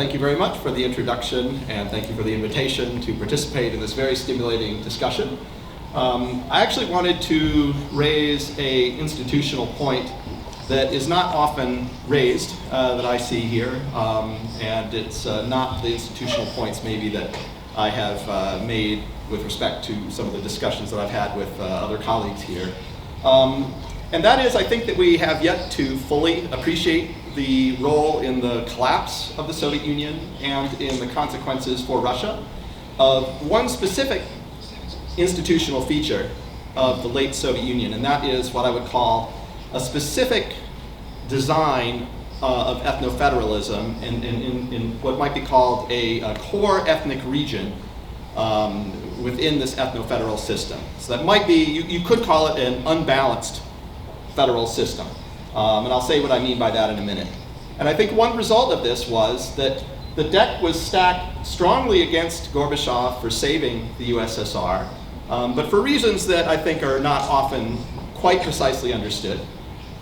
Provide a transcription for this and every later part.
thank you very much for the introduction, and thank you for the invitation to participate in this very stimulating discussion. I actually wanted to raise an institutional point that is not often raised that I see here, and it's not the institutional points maybe that I have made with respect to some of the discussions that I've had with other colleagues here. And that is, I think that we have yet to fully appreciate the role in the collapse of the Soviet Union and in the consequences for Russia of one specific institutional feature of the late Soviet Union, and that is what I would call a specific design of ethno-federalism in what might be called a core ethnic region within this ethno-federal system. So that might be, you could call it an unbalanced federal system. And I'll say what I mean by that in a minute. And I think one result of this was that the deck was stacked strongly against Gorbachev for saving the USSR, but for reasons that I think are not often quite precisely understood.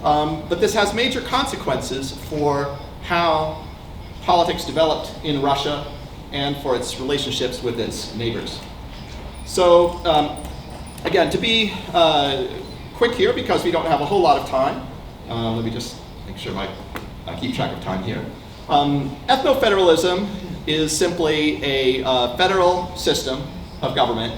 But this has major consequences for how politics developed in Russia and for its relationships with its neighbors. So again, to be quick here, because we don't have a whole lot of time, let me just make sure I keep track of time here. Ethno-federalism is simply a federal system of government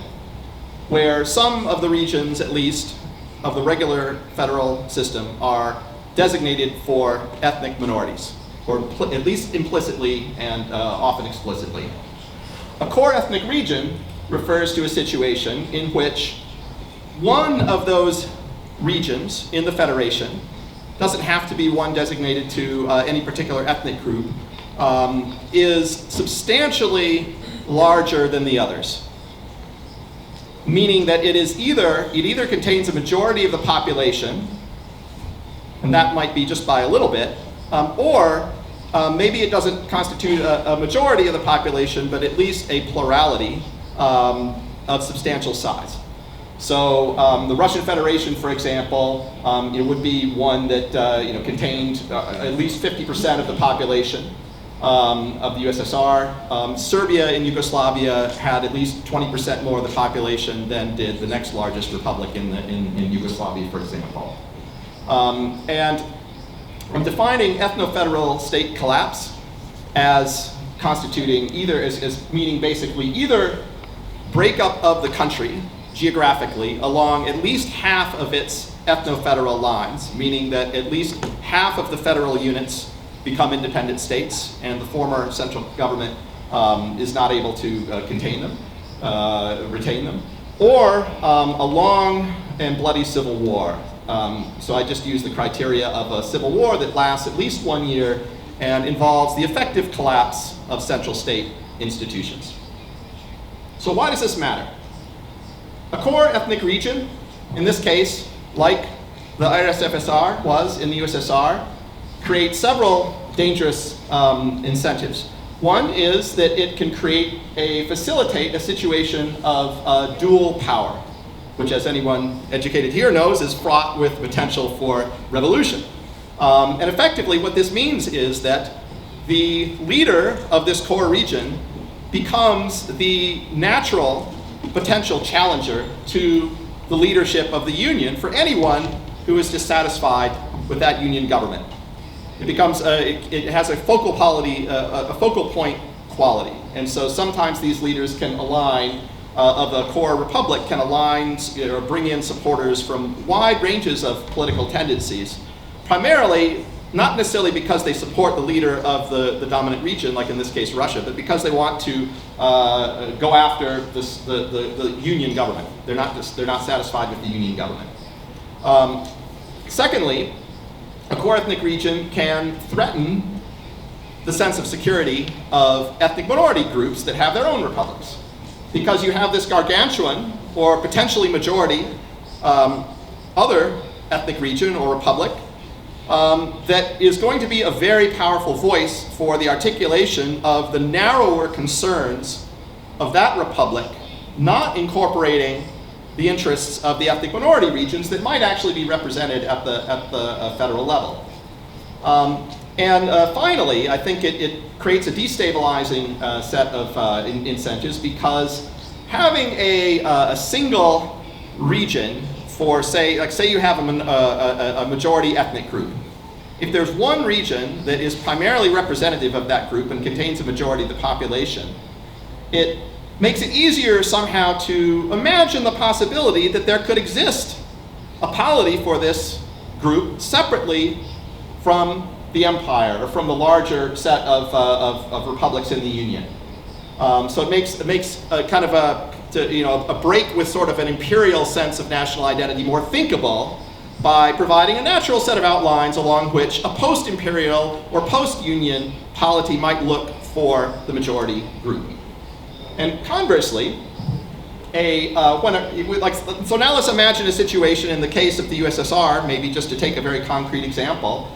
where some of the regions, at least, of the regular federal system are designated for ethnic minorities, or at least implicitly and often explicitly. A core ethnic region refers to a situation in which one of those regions in the federation, doesn't have to be one designated to any particular ethnic group, is substantially larger than the others. Meaning that it either contains a majority of the population, and that might be just by a little bit, or maybe it doesn't constitute a majority of the population, but at least a plurality of substantial size. So the Russian Federation, for example, it would be one that contained at least 50% of the population of the USSR. Serbia and Yugoslavia had at least 20% more of the population than did the next largest republic in Yugoslavia, for example. And I'm defining ethno-federal state collapse as constituting as meaning basically either breakup of the country geographically along at least half of its ethno-federal lines, meaning that at least half of the federal units become independent states and the former central government is not able to retain them, or a long and bloody civil war. So I just use the criteria of a civil war that lasts at least 1 year and involves the effective collapse of central state institutions. So why does this matter? A core ethnic region, in this case, like the RSFSR was in the USSR, creates several dangerous incentives. One is that it can facilitate a situation of dual power, which, as anyone educated here knows, is fraught with potential for revolution. And effectively what this means is that the leader of this core region becomes the natural potential challenger to the leadership of the Union for anyone who is dissatisfied with that Union government. It becomes it has a focal point quality, and so sometimes these leaders can align of a core republic can align or bring in supporters from wide ranges of political tendencies, primarily not necessarily because they support the leader of the dominant region, like in this case Russia, but because they want to go after the Union government. They're not satisfied with the Union government. Secondly, a core ethnic region can threaten the sense of security of ethnic minority groups that have their own republics, because you have this gargantuan or potentially majority other ethnic region or republic that is going to be a very powerful voice for the articulation of the narrower concerns of that republic, not incorporating the interests of the ethnic minority regions that might actually be represented at the federal level. And finally, I think it creates a destabilizing set of incentives, because having a single region for, say you have a majority ethnic group. If there's one region that is primarily representative of that group and contains a majority of the population, it makes it easier somehow to imagine the possibility that there could exist a polity for this group separately from the empire or from the larger set of republics in the Union. So it makes a kind of a break with sort of an imperial sense of national identity more thinkable by providing a natural set of outlines along which a post-imperial or post-Union polity might look for the majority group. And conversely, so now let's imagine a situation in the case of the USSR, maybe just to take a very concrete example.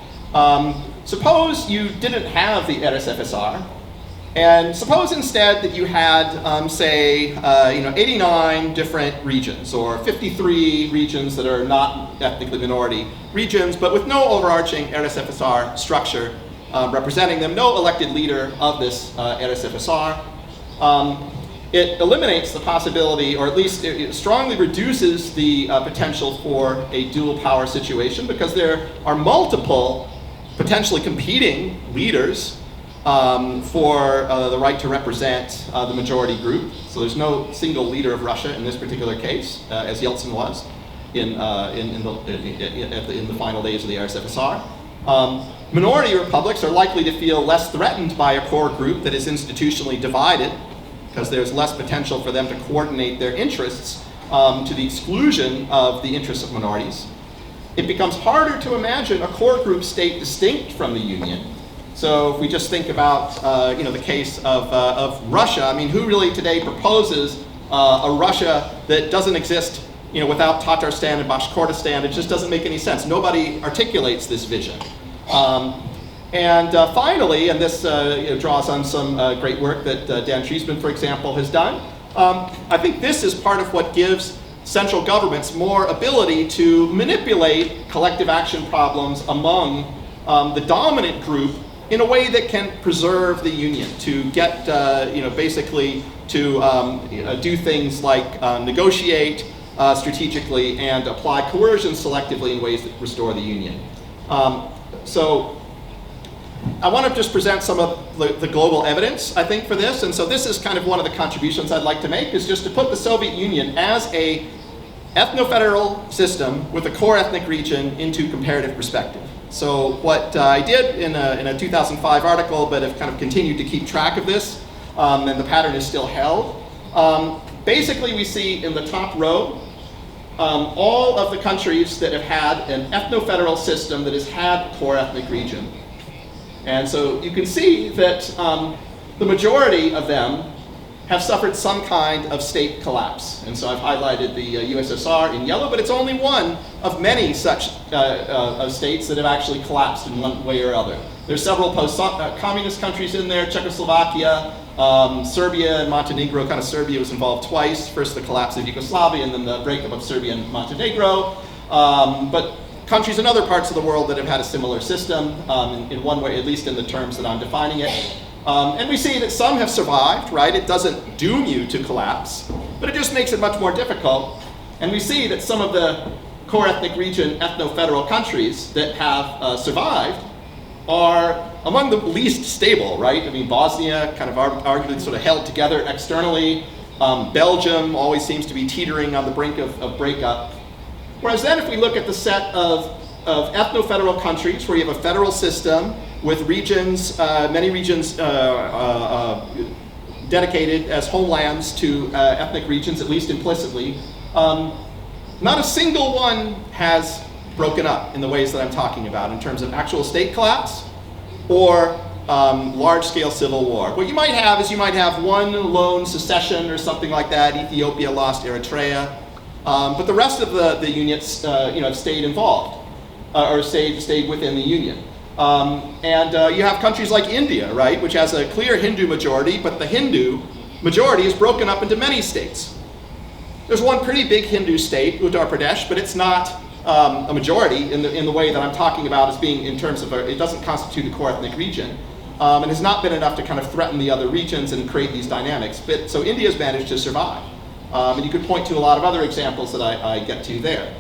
Suppose you didn't have the RSFSR, and suppose instead that you had, say, 89 different regions, or 53 regions that are not ethnically minority regions, but with no overarching RSFSR structure representing them, no elected leader of this RSFSR. It eliminates the possibility, or at least it strongly reduces the potential for a dual power situation, because there are multiple potentially competing leaders for the right to represent the majority group. So there's no single leader of Russia in this particular case, as Yeltsin was in the final days of the RSFSR. Minority republics are likely to feel less threatened by a core group that is institutionally divided, because there's less potential for them to coordinate their interests to the exclusion of the interests of minorities. It becomes harder to imagine a core group state distinct from the Union. So if we just think about the case of Russia, I mean, who really today proposes a Russia that doesn't exist without Tatarstan and Bashkortostan? It just doesn't make any sense. Nobody articulates this vision. Finally, and this draws on some great work that Dan Treisman, for example, has done, I think this is part of what gives central governments more ability to manipulate collective action problems among the dominant group in a way that can preserve the Union, to get, basically to do things like negotiate strategically and apply coercion selectively in ways that restore the Union. So I want to just present some of the global evidence, I think, for this. And so this is kind of one of the contributions I'd like to make, is just to put the Soviet Union as a ethno-federal system with a core ethnic region into comparative perspective. So what I did in a 2005 article, but have kind of continued to keep track of this, and the pattern is still held. Basically, we see in the top row all of the countries that have had an ethno-federal system that has had a core ethnic region. And so you can see that the majority of them have suffered some kind of state collapse. And so I've highlighted the USSR in yellow, but it's only one of many such states that have actually collapsed in one way or other. There's several post-communist countries in there: Czechoslovakia, Serbia, and Montenegro. Kind of Serbia was involved twice. First the collapse of Yugoslavia, and then the breakup of Serbia and Montenegro. But countries in other parts of the world that have had a similar system, in one way, at least in the terms that I'm defining it. And we see that some have survived, right? It doesn't doom you to collapse, but it just makes it much more difficult. And we see that some of the core ethnic region ethno-federal countries that have survived are among the least stable, right? I mean, Bosnia kind of arguably sort of held together externally. Belgium always seems to be teetering on the brink of breakup. Whereas then if we look at the set of ethno-federal countries where you have a federal system with regions, many regions dedicated as homelands to ethnic regions, at least implicitly, not a single one has broken up in the ways that I'm talking about in terms of actual state collapse or large-scale civil war. What you might have is one lone secession or something like that. Ethiopia lost Eritrea. But the rest of the units, have stayed involved, or stayed within the Union. You have countries like India, right, which has a clear Hindu majority, but the Hindu majority is broken up into many states. There's one pretty big Hindu state, Uttar Pradesh, but it's not a majority in the way that I'm talking about as being in terms of it doesn't constitute a core ethnic region, and has not been enough to kind of threaten the other regions and create these dynamics. But so India's managed to survive, and you could point to a lot of other examples that I get to there.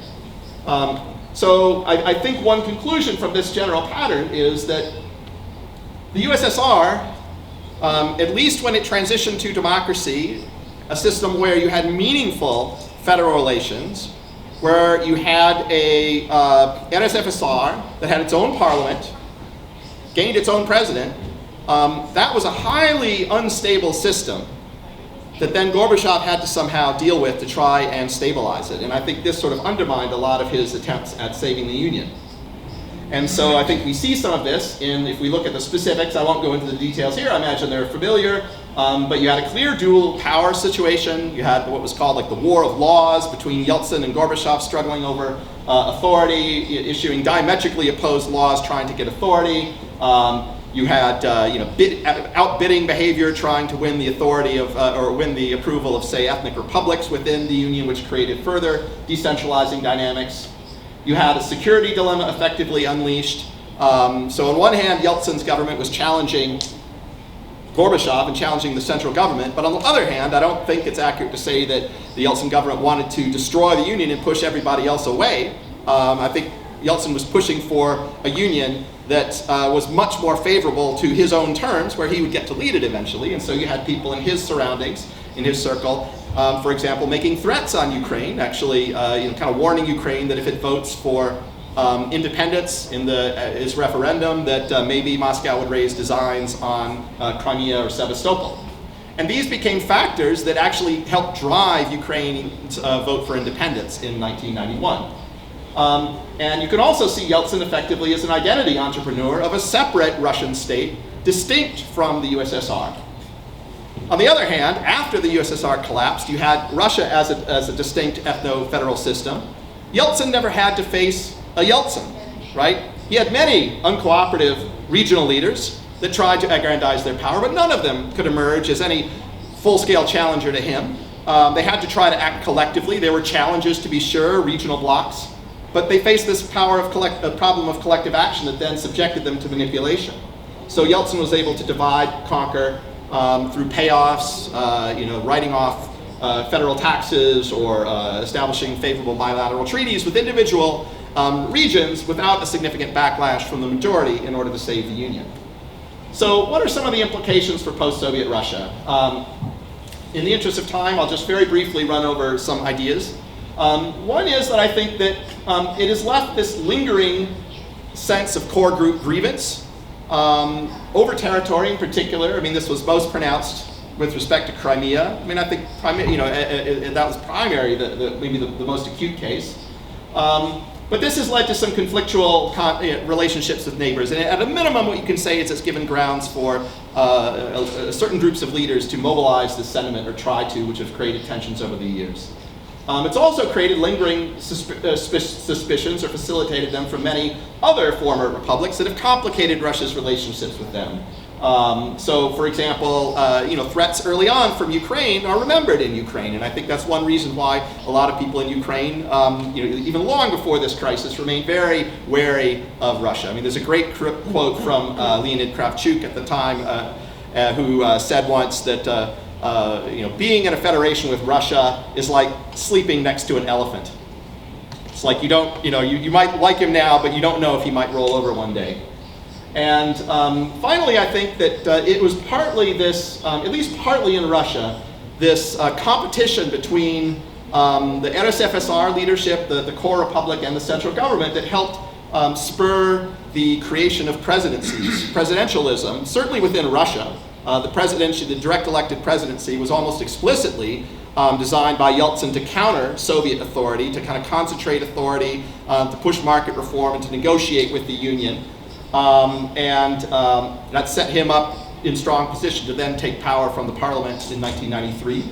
So I think one conclusion from this general pattern is that the USSR, at least when it transitioned to democracy, a system where you had meaningful federal relations, where you had a NSFSR that had its own parliament, gained its own president, that was a highly unstable system that then Gorbachev had to somehow deal with to try and stabilize it. And I think this sort of undermined a lot of his attempts at saving the Union. And so I think we see some of this if we look at the specifics. I won't go into the details here. I imagine they're familiar. But you had a clear dual power situation. You had what was called like the war of laws between Yeltsin and Gorbachev struggling over authority, issuing diametrically opposed laws trying to get authority. You had outbidding behavior trying to win the authority of, or win the approval of, say, ethnic republics within the Union, which created further decentralizing dynamics. You had a security dilemma effectively unleashed. So on one hand, Yeltsin's government was challenging Gorbachev and challenging the central government, but on the other hand, I don't think it's accurate to say that the Yeltsin government wanted to destroy the Union and push everybody else away. I think Yeltsin was pushing for a union that was much more favorable to his own terms, where he would get to lead it eventually. And so you had people in his surroundings, in his circle, for example, making threats on Ukraine, actually kind of warning Ukraine that if it votes for independence in its referendum, that maybe Moscow would raise designs on Crimea or Sevastopol. And these became factors that actually helped drive Ukraine's vote for independence in 1991. And you can also see Yeltsin effectively as an identity entrepreneur of a separate Russian state, distinct from the USSR. On the other hand, after the USSR collapsed, you had Russia as a distinct ethno-federal system. Yeltsin never had to face a Yeltsin, right? He had many uncooperative regional leaders that tried to aggrandize their power, but none of them could emerge as any full-scale challenger to him. They had to try to act collectively. There were challenges, to be sure, regional blocs, but they faced this problem of collective action that then subjected them to manipulation. So Yeltsin was able to divide, conquer through payoffs, writing off federal taxes or establishing favorable bilateral treaties with individual regions without a significant backlash from the majority in order to save the Union. So what are some of the implications for post-Soviet Russia? In the interest of time, I'll just very briefly run over some ideas. One is that I think that it has left this lingering sense of core group grievance over territory in particular. I mean, this was most pronounced with respect to Crimea. I mean, I think that was primary, maybe the most acute case. But this has led to some conflictual relationships with neighbors. And at a minimum, what you can say is it's given grounds for certain groups of leaders to mobilize this sentiment, or try to, which have created tensions over the years. It's also created lingering suspicions, or facilitated them, from many other former republics that have complicated Russia's relationships with them. So, for example, threats early on from Ukraine are remembered in Ukraine, and I think that's one reason why a lot of people in Ukraine, even long before this crisis, remain very wary of Russia. I mean, there's a great quote from Leonid Kravchuk at the time, who said once that being in a federation with Russia is like sleeping next to an elephant. It's like you might like him now, but you don't know if he might roll over one day. And finally, I think that it was partly this, at least partly in Russia, this competition between the NSFSR leadership, the core republic, and the central government that helped spur the creation of presidencies. Presidentialism, certainly within Russia, the direct elected presidency was almost explicitly designed by Yeltsin to counter Soviet authority, to kind of concentrate authority, to push market reform, and to negotiate with the Union. That set him up in strong position to then take power from the parliament in 1993.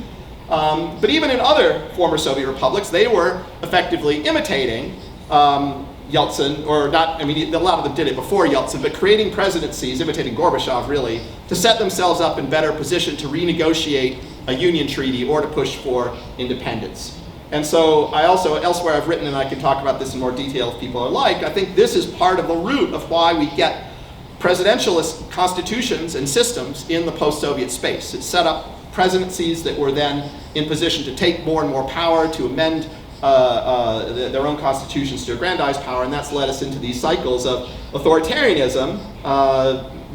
But even in other former Soviet republics, they were effectively imitating Yeltsin, or not, I mean, a lot of them did it before Yeltsin, but creating presidencies, imitating Gorbachev really, to set themselves up in better position to renegotiate a union treaty or to push for independence. And so I also, elsewhere I've written, and I can talk about this in more detail if people are like, I think this is part of the root of why we get presidentialist constitutions and systems in the post-Soviet space. It set up presidencies that were then in position to take more and more power, to amend their own constitutions to aggrandize power, and that's led us into these cycles of authoritarianism,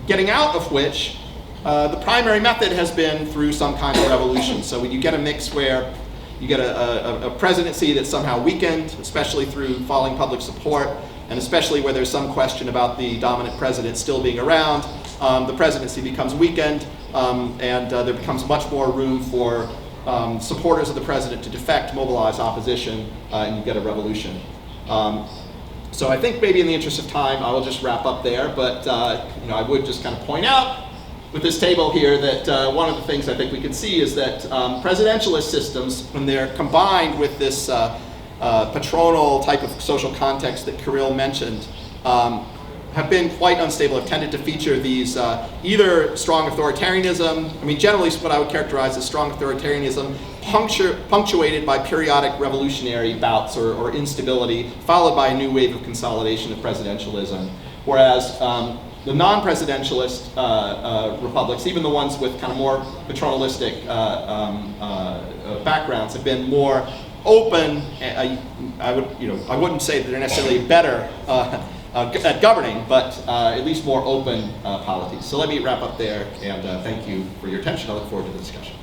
getting out of which the primary method has been through some kind of revolution. So when you get a mix where you get a presidency that's somehow weakened, especially through falling public support, and especially where there's some question about the dominant president still being around, the presidency becomes weakened, and there becomes much more room for supporters of the president to defect, mobilize opposition, and you get a revolution. So I think maybe in the interest of time, I will just wrap up there, but I would just kind of point out with this table here that one of the things I think we can see is that presidentialist systems, when they're combined with this patronal type of social context that Kirill mentioned, have been quite unstable, have tended to feature these either strong authoritarianism, I mean generally what I would characterize as strong authoritarianism, punctuated by periodic revolutionary bouts or instability, followed by a new wave of consolidation of presidentialism. Whereas the non-presidentialist republics, even the ones with kind of more patronalistic backgrounds, have been more open. I wouldn't say that they're necessarily better at governing, but at least more open polities. So let me wrap up there, and thank you for your attention. I look forward to the discussion.